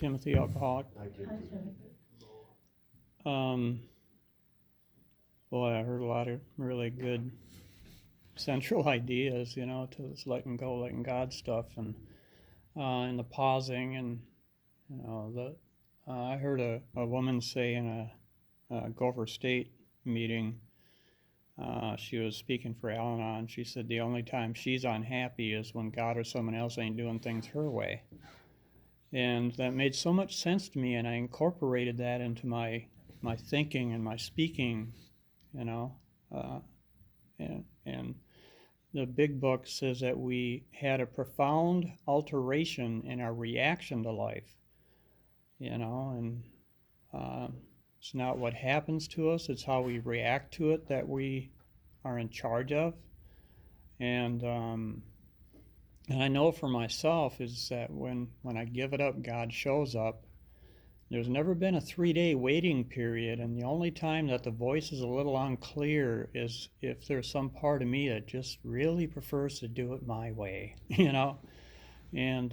Timothy Alcoholic. Hi, Timothy. Boy, I heard a lot of really good central ideas, to this letting go, letting God stuff, and the pausing, and I heard a woman say in a Gopher State meeting. She was speaking for Al-Anon. She said the only time she's unhappy is when God or someone else ain't doing things her way. And that made so much sense to me, and I incorporated that into my thinking and my speaking, and the big book says that we had a profound alteration in our reaction to life, and it's not what happens to us, it's how we react to it that we are in charge of. And I know for myself is that when I give it up, God shows up. There's never been a 3-day waiting period, and the only time that the voice is a little unclear is if there's some part of me that just really prefers to do it my way, And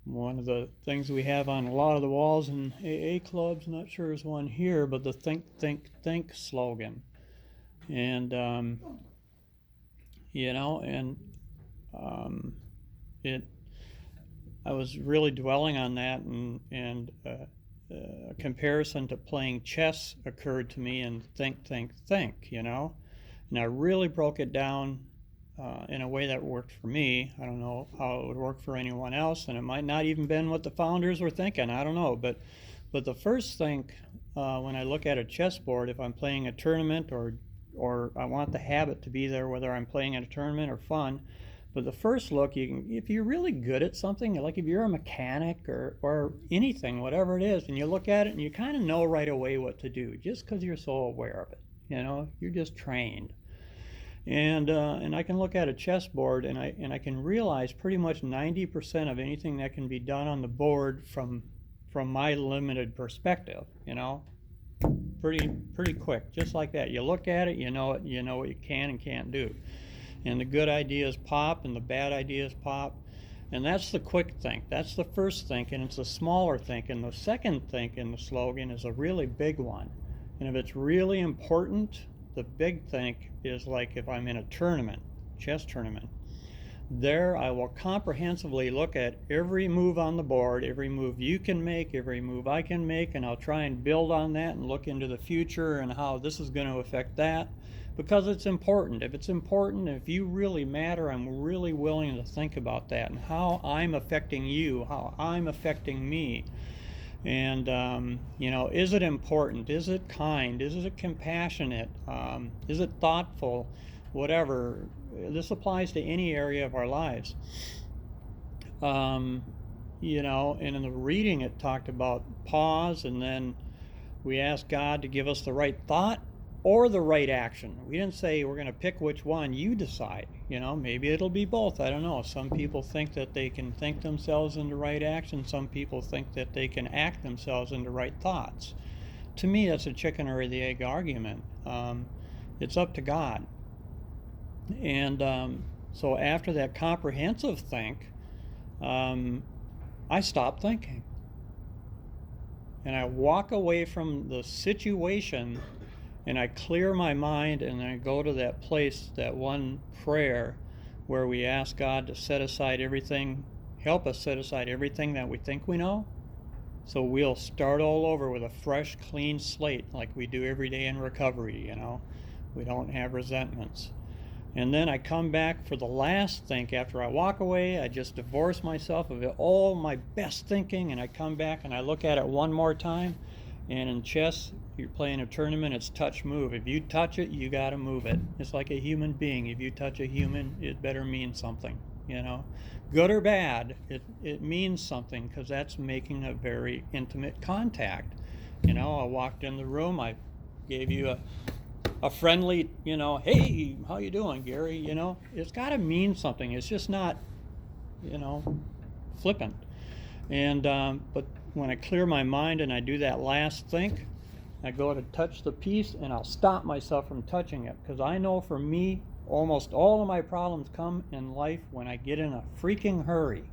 one of the things we have on a lot of the walls in AA clubs, not sure there's one here, but the think, think, think slogan. And I was really dwelling on that, and a comparison to playing chess occurred to me, and think, think, think, and I really broke it down in a way that worked for me. I don't know how it would work for anyone else, and it might not even been what the founders were thinking. I don't know, but the first thing when I look at a chessboard, if I'm playing a tournament or I want the habit to be there, whether I'm playing at a tournament or fun. But the first look, if you're really good at something, like if you're a mechanic or anything, whatever it is, and you look at it and you kind of know right away what to do, just because you're so aware of it. You're just trained. And I can look at a chessboard and I can realize pretty much 90% of anything that can be done on the board from my limited perspective. Pretty quick, just like that. You look at it, you know what you can and can't do. And the good ideas pop and the bad ideas pop. And that's the quick think. That's the first think, and it's a smaller think. And the second think in the slogan is a really big one. And if it's really important, the big think is like if I'm in a tournament, chess tournament. There I will comprehensively look at every move on the board, every move you can make, every move I can make, and I'll try and build on that and look into the future and how this is going to affect that. Because it's important. If it's important, if you really matter, I'm really willing to think about that and how I'm affecting you, how I'm affecting me. And, is it important? Is it kind? Is it compassionate? Is it thoughtful? Whatever. This applies to any area of our lives. And in the reading it talked about pause, and then we asked God to give us the right thought or the right action. We didn't say we're going to pick which one, you decide. Maybe it'll be both. I don't know. Some people think that they can think themselves into right action. Some people think that they can act themselves into right thoughts. To me, that's a chicken or the egg argument. It's up to God. And so after that comprehensive think, I stop thinking. And I walk away from the situation and I clear my mind, and I go to that place, that one prayer where we ask God to set aside everything, help us set aside everything that we think we know. So we'll start all over with a fresh, clean slate like we do every day in recovery, We don't have resentments. And then I come back for the last think. After I walk away, I just divorce myself of all my best thinking, and I come back and I look at it one more time. And in chess, you're playing a tournament, it's touch move. If you touch it, you got to move it. It's like a human being. If you touch a human, it better mean something, Good or bad, it means something, because that's making a very intimate contact. I walked in the room, I gave you a friendly, hey, how you doing, Gary? It's got to mean something. It's just not, flippant. And but when I clear my mind and I do that last think, I go to touch the piece and I'll stop myself from touching it, because I know for me, almost all of my problems come in life when I get in a freaking hurry.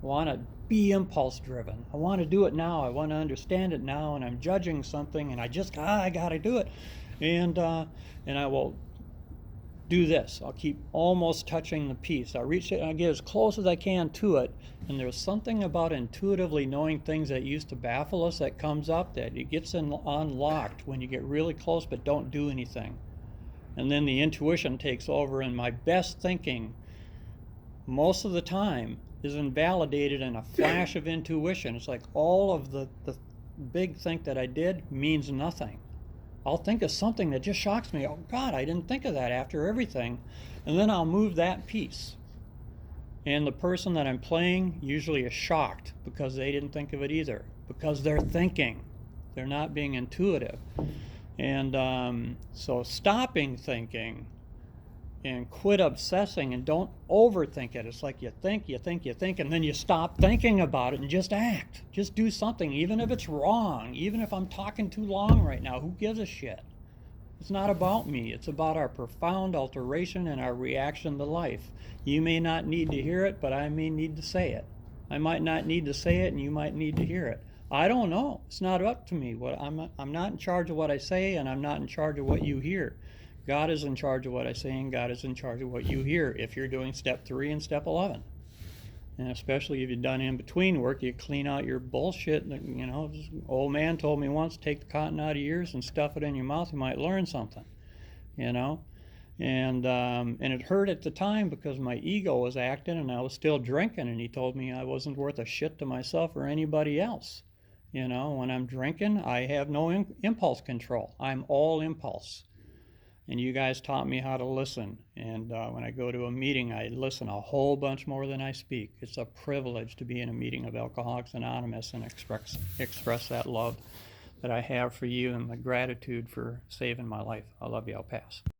want to be impulse driven. I want to do it now. I want to understand it now, and I'm judging something, and I got to do it, and I will do this. I'll keep almost touching the piece. I'll reach it and I'll get as close as I can to it. And there's something about intuitively knowing things that used to baffle us that comes up, that it gets unlocked when you get really close but don't do anything. And then the intuition takes over, and my best thinking most of the time is invalidated in a flash of intuition. It's like all of the big think that I did means nothing. I'll think of something that just shocks me. Oh God, I didn't think of that after everything. And then I'll move that piece. And the person that I'm playing usually is shocked because they didn't think of it either, because they're thinking. They're not being intuitive. And so stopping thinking and quit obsessing and don't overthink it. It's like you think, and then you stop thinking about it and just act. Just do something, even if it's wrong. Even if I'm talking too long right now, who gives a shit? It's not about me. It's about our profound alteration and our reaction to life. You may not need to hear it, but I may need to say it. I might not need to say it, and you might need to hear it. I don't know. It's not up to me. I'm not in charge of what I say, and I'm not in charge of what you hear. God is in charge of what I say, and God is in charge of what you hear if you're doing step 3 and step 11. And especially if you've done in-between work, you clean out your bullshit. You know, this old man told me once, take the cotton out of your ears and stuff it in your mouth. You might learn something, you know. And it hurt at the time because my ego was acting and I was still drinking. And he told me I wasn't worth a shit to myself or anybody else. You know, when I'm drinking, I have no impulse control. I'm all impulse. And you guys taught me how to listen. And when I go to a meeting, I listen a whole bunch more than I speak. It's a privilege to be in a meeting of Alcoholics Anonymous and express that love that I have for you and the gratitude for saving my life. I love you. I'll pass.